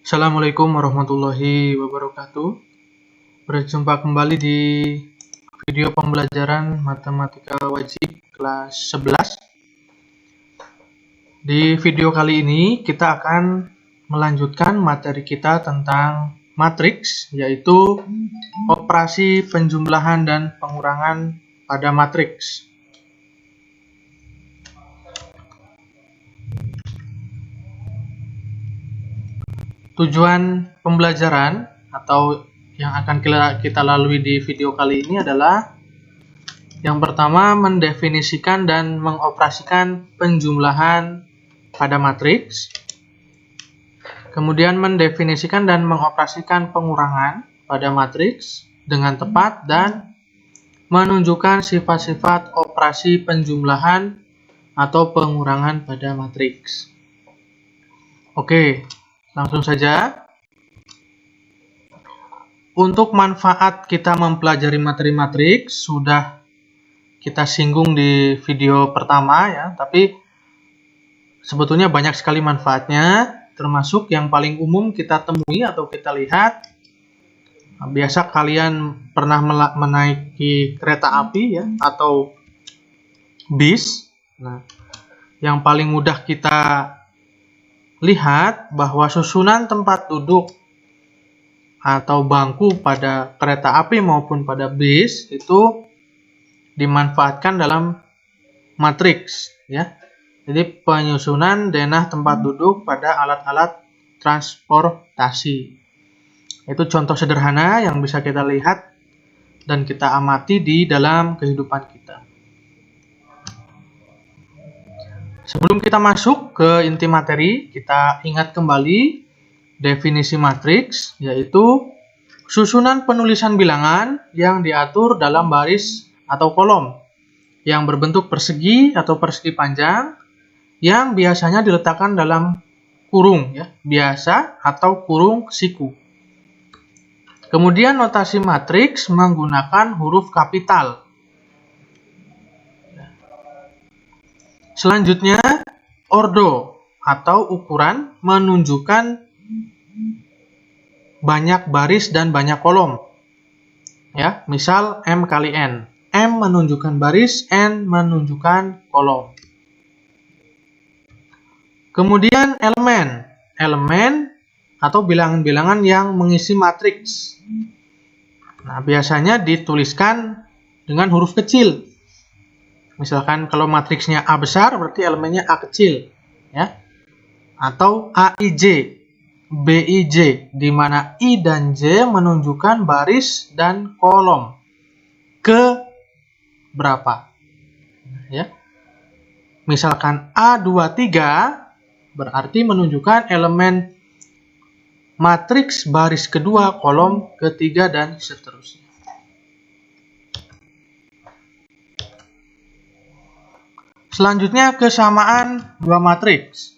Assalamualaikum warahmatullahi wabarakatuh. Berjumpa kembali di video pembelajaran matematika wajib kelas 11. Di video kali ini kita akan melanjutkan materi kita tentang matriks, yaitu operasi penjumlahan dan pengurangan pada matriks. Tujuan pembelajaran atau yang akan kita lalui di video kali ini adalah yang pertama, mendefinisikan dan mengoperasikan penjumlahan pada matriks. Kemudian mendefinisikan dan mengoperasikan pengurangan pada matriks dengan tepat dan menunjukkan sifat-sifat operasi penjumlahan atau pengurangan pada matriks. Oke. Langsung saja, untuk manfaat kita mempelajari materi matriks sudah kita singgung di video pertama ya, tapi sebetulnya banyak sekali manfaatnya, termasuk yang paling umum kita temui atau kita lihat. Biasa kalian pernah menaiki kereta api ya, atau bis. Nah, yang paling mudah kita lihat bahwa susunan tempat duduk atau bangku pada kereta api maupun pada bis itu dimanfaatkan dalam matriks ya. Jadi penyusunan denah tempat duduk pada alat-alat transportasi. Itu contoh sederhana yang bisa kita lihat dan kita amati di dalam kehidupan kita. Sebelum kita masuk ke inti materi, kita ingat kembali definisi matriks, yaitu susunan penulisan bilangan yang diatur dalam baris atau kolom, yang berbentuk persegi atau persegi panjang, yang biasanya diletakkan dalam kurung, ya, biasa atau kurung siku. Kemudian notasi matriks menggunakan huruf kapital. Selanjutnya, ordo atau ukuran menunjukkan banyak baris dan banyak kolom. Ya, misal M kali N. M menunjukkan baris, N menunjukkan kolom. Kemudian elemen. Elemen atau bilangan-bilangan yang mengisi matriks. Nah, biasanya dituliskan dengan huruf kecil. Misalkan kalau matriksnya A besar, berarti elemennya A kecil, ya. Atau AIJ, BIJ, di mana I dan J menunjukkan baris dan kolom ke berapa, ya. Misalkan A23 berarti menunjukkan elemen matriks baris kedua, kolom ketiga, dan seterusnya. Selanjutnya, kesamaan dua matriks.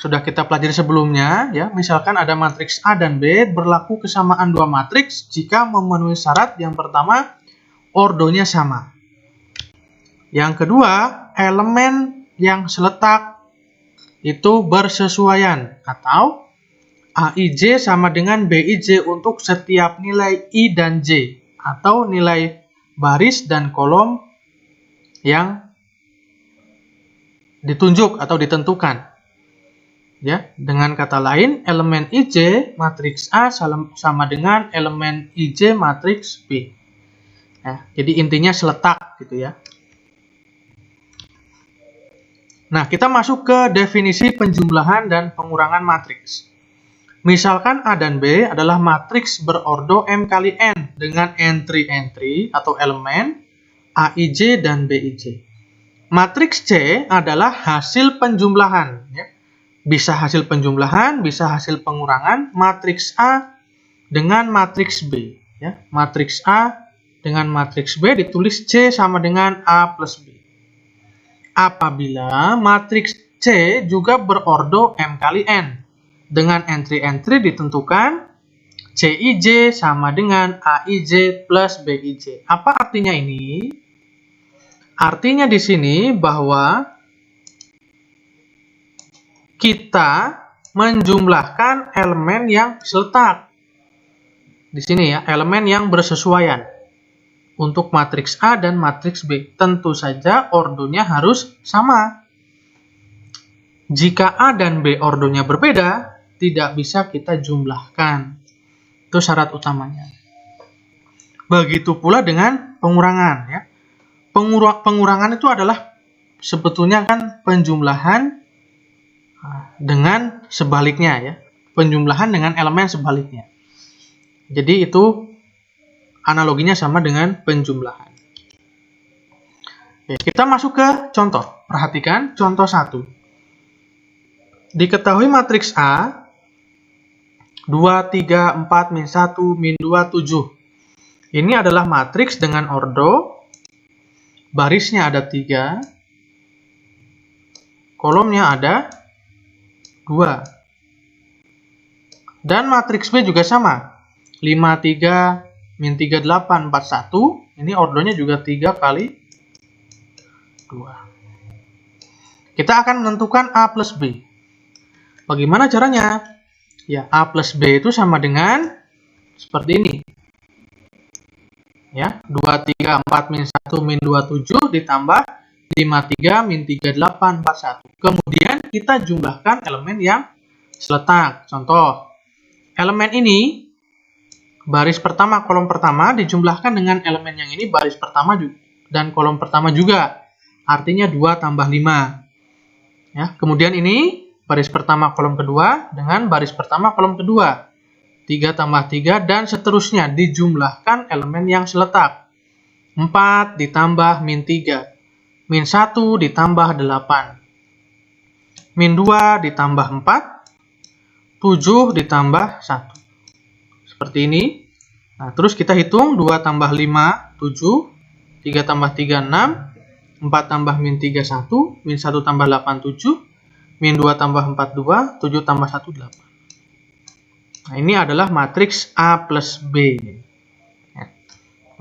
Sudah kita pelajari sebelumnya, ya. Misalkan ada matriks A dan B, berlaku kesamaan dua matriks jika memenuhi syarat yang pertama, ordonya sama. Yang kedua, elemen yang seletak itu bersesuaian, atau AIJ sama dengan BIJ untuk setiap nilai I dan J, atau nilai baris dan kolom yang ditunjuk atau ditentukan. Ya, dengan kata lain, elemen IJ matriks A sama dengan elemen IJ matriks B. Ya, jadi intinya seletak gitu ya. Nah, kita masuk ke definisi penjumlahan dan pengurangan matriks. Misalkan A dan B adalah matriks berordo M kali N dengan entry-entry atau elemen AIJ dan BIJ. Matriks C adalah hasil penjumlahan, ya. Bisa hasil penjumlahan, bisa hasil pengurangan matriks A dengan matriks B, ya. Matriks A dengan matriks B ditulis C sama dengan A plus B. Apabila matriks C juga berordo M kali N dengan entry-entry ditentukan CIJ sama dengan AIJ plus BIJ. Apa artinya ini? Artinya di sini bahwa kita menjumlahkan elemen yang seletak. Di sini ya, elemen yang bersesuaian. Untuk matriks A dan matriks B, tentu saja ordonya harus sama. Jika A dan B ordonya berbeda, tidak bisa kita jumlahkan. Itu syarat utamanya. Begitu pula dengan pengurangan ya. Pengurangan itu adalah sebetulnya kan penjumlahan dengan sebaliknya ya. Penjumlahan dengan elemen sebaliknya. Jadi itu analoginya sama dengan penjumlahan. Oke, kita masuk ke contoh. Perhatikan contoh 1. Diketahui matriks A 2, 3, 4, min 1, min 2, 7. Ini adalah matriks dengan ordo. Barisnya ada 3. Kolomnya ada 2. Dan matriks B juga sama. 5, 3, min 3, 8, 4, 1. Ini ordonya juga 3 kali 2. Kita akan menentukan A plus B. Bagaimana caranya? Ya, A plus B itu sama dengan seperti ini. Ya, 2, 3, 4, min 1, min 2, 7 ditambah 5, 3, min 3, 8, 4, 1. Kemudian kita jumlahkan elemen yang seletak. Contoh, elemen ini, baris pertama, kolom pertama dijumlahkan dengan elemen yang ini, baris pertama dan kolom pertama juga. Artinya 2 tambah 5. Ya, kemudian ini, baris pertama, kolom kedua dengan baris pertama, kolom kedua. 3 tambah 3 dan seterusnya dijumlahkan elemen yang seletak. 4 ditambah min 3. Min 1 ditambah 8. Min 2 ditambah 4. 7 ditambah 1. Seperti ini. Nah, terus kita hitung 2 tambah 5, 7. 3 tambah 3, 6. 4 tambah min 3, 1. Min 1 tambah 8, 7. Min 2 tambah 4, 2. 7 tambah 1, 8. Nah, ini adalah matriks A plus B.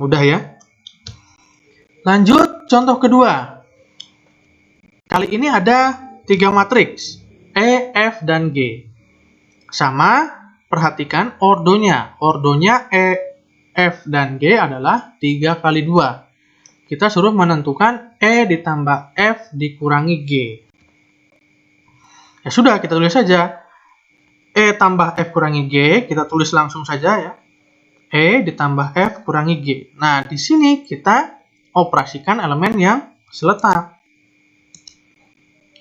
Mudah ya. Lanjut contoh kedua. Kali ini ada 3 matriks. E, F, dan G. Sama, perhatikan ordonya. Ordonya E, F, dan G adalah 3 kali 2. Kita suruh menentukan E ditambah F dikurangi G. Ya sudah, kita tulis saja. E tambah F kurangi G, kita tulis langsung saja ya. E ditambah F kurangi G. Nah, di sini kita operasikan elemen yang seletak.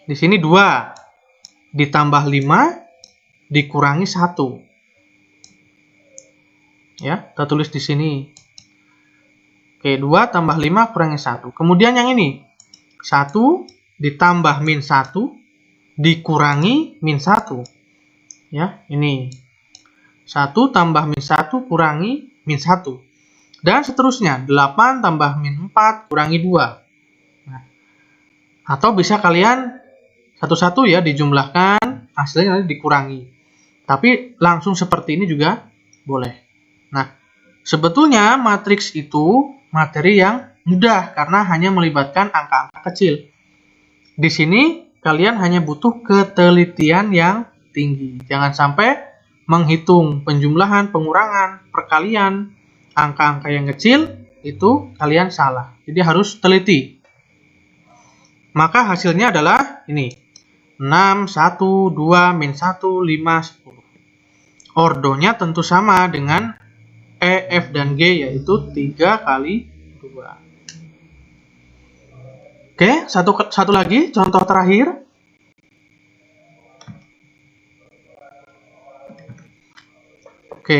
Di sini 2 ditambah 5 dikurangi 1. Ya, kita tulis di sini. Oke, 2 tambah 5 kurangi 1. Kemudian yang ini. 1 ditambah min 1 dikurangi min 1. Ya, ini 1 tambah min 1 kurangi min 1. Dan seterusnya, 8 tambah min 4 kurangi 2. Nah, atau bisa kalian satu-satu ya dijumlahkan, hasilnya nanti dikurangi. Tapi langsung seperti ini juga boleh. Nah, sebetulnya matriks itu materi yang mudah karena hanya melibatkan angka-angka kecil. Di sini kalian hanya butuh ketelitian yang tinggi. Jangan sampai menghitung penjumlahan, pengurangan, perkalian, angka-angka yang kecil, itu kalian salah. Jadi harus teliti. Maka hasilnya adalah ini. 6, 1, 2, min 1, 5, 10. Ordonya tentu sama dengan E, F, dan G, yaitu 3 kali 2. Oke, satu lagi, contoh terakhir. Oke,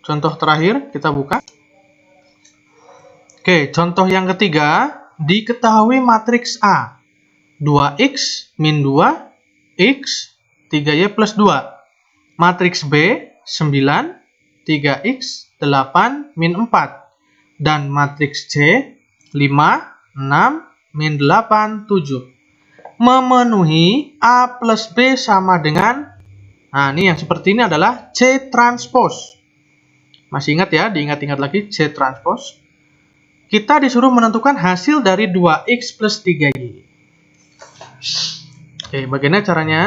contoh terakhir kita buka. Oke, contoh yang ketiga, diketahui matriks A 2x min 2 x 3y plus 2. Matriks B 9 3x 8 min 4. Dan matriks C 5 6 min 8 7. Memenuhi A plus B sama dengan, nah, ini yang seperti ini adalah C transpose. Masih ingat ya, diingat-ingat lagi C transpose. Kita disuruh menentukan hasil dari 2x plus 3y. Oke, bagaimana caranya?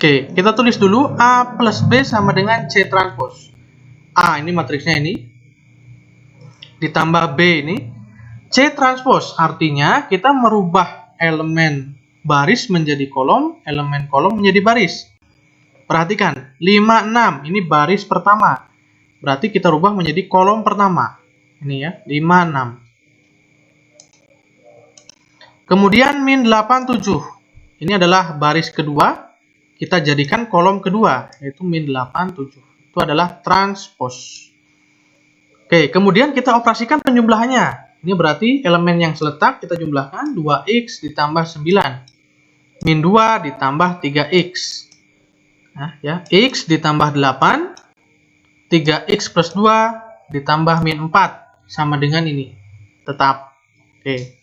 Oke, kita tulis dulu A plus B sama dengan C transpos. A ini matriksnya ini, ditambah B ini, C transpos artinya kita merubah elemen baris menjadi kolom, elemen kolom menjadi baris. Perhatikan, 5, 6 ini baris pertama. Berarti kita rubah menjadi kolom pertama. Ini ya, 5, 6. Kemudian min 8, 7. Ini adalah baris kedua. Kita jadikan kolom kedua, yaitu min 8, 7. Itu adalah transpos. Oke, kemudian kita operasikan penjumlahannya. Ini berarti elemen yang seletak kita jumlahkan 2x ditambah 9. Min 2 ditambah 3x. Nah, ya, x ditambah 8, 3x plus 2 ditambah min 4 sama dengan ini. Tetap. Oke.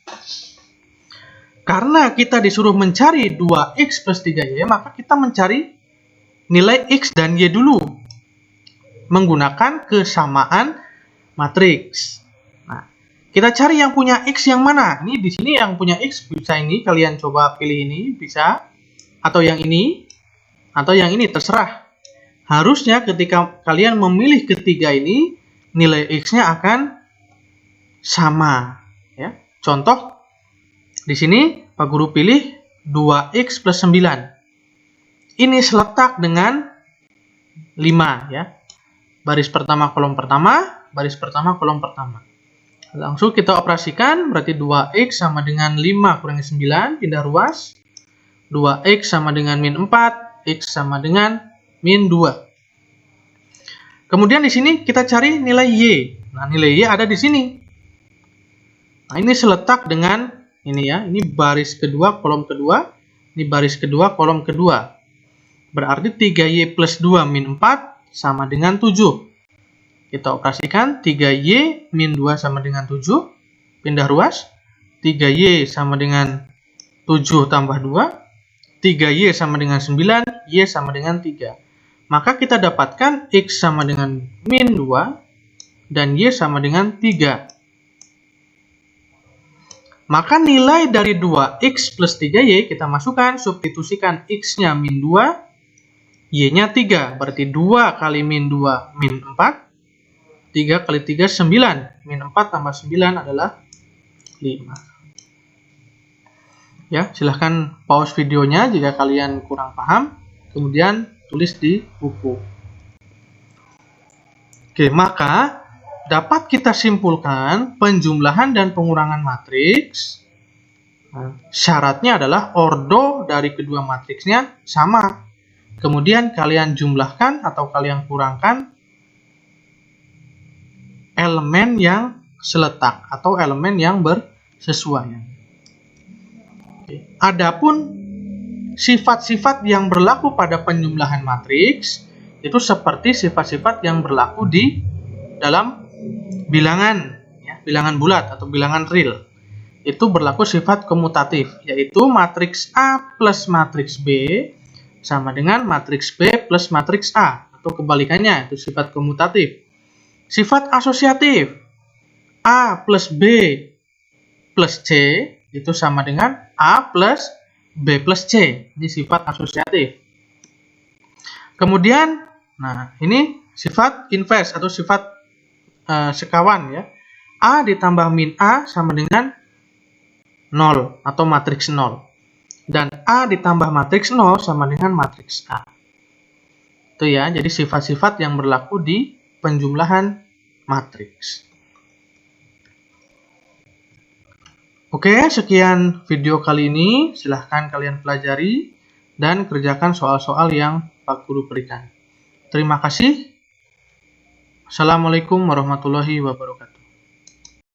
Karena kita disuruh mencari 2x plus 3y, maka kita mencari nilai x dan y dulu menggunakan kesamaan matriks. Nah, kita cari yang punya x yang mana? Ini di sini yang punya x bisa ini, kalian coba pilih ini, bisa. Atau yang ini, atau yang ini, terserah. Harusnya ketika kalian memilih ketiga ini, nilai x-nya akan sama. Ya. Contoh, di sini Pak Guru pilih 2x plus 9. Ini seletak dengan 5. Ya. Baris pertama, kolom pertama, baris pertama, kolom pertama. Langsung kita operasikan, berarti 2x sama dengan 5 kurangi 9, pindah ruas. 2x sama dengan min 4. X sama dengan min 2. Kemudian di sini kita cari nilai Y. Nah, nilai Y ada di sini. Nah, ini seletak dengan ini ya. Ini baris kedua, kolom kedua. Ini baris kedua, kolom kedua. Berarti 3Y plus 2 min 4 sama dengan 7. Kita operasikan 3Y min 2 sama dengan 7. Pindah ruas. 3Y sama dengan 7 tambah 2. 3Y sama dengan 9, Y sama dengan 3. Maka kita dapatkan X sama dengan min 2, dan Y sama dengan 3. Maka nilai dari 2X plus 3Y kita masukkan, substitusikan X-nya min 2, Y-nya 3. Berarti 2 kali min 2, min 4. 3 kali 3, 9. Min 4 tambah 9 adalah 5. Ya, silahkan pause videonya jika kalian kurang paham, kemudian tulis di buku. Oke, maka dapat kita simpulkan penjumlahan dan pengurangan matriks. Syaratnya adalah ordo dari kedua matriksnya sama. Kemudian kalian jumlahkan atau kalian kurangkan elemen yang seletak atau elemen yang bersesuaian. Adapun sifat-sifat yang berlaku pada penjumlahan matriks itu seperti sifat-sifat yang berlaku di dalam bilangan, ya, bilangan bulat atau bilangan real. Itu berlaku sifat komutatif, yaitu matriks A plus matriks B sama dengan matriks B plus matriks A, atau kebalikannya, itu sifat komutatif. Sifat asosiatif, A plus B plus C itu sama dengan A plus B plus C. Ini sifat asosiatif. Kemudian, nah ini sifat inverse atau sifat sekawan ya. A ditambah min A sama dengan 0 atau matriks 0. Dan A ditambah matriks 0 sama dengan matriks A. Itu ya, jadi sifat-sifat yang berlaku di penjumlahan matriks. Oke, sekian video kali ini. Silahkan kalian pelajari dan kerjakan soal-soal yang Pak Guru berikan. Terima kasih. Assalamualaikum warahmatullahi wabarakatuh.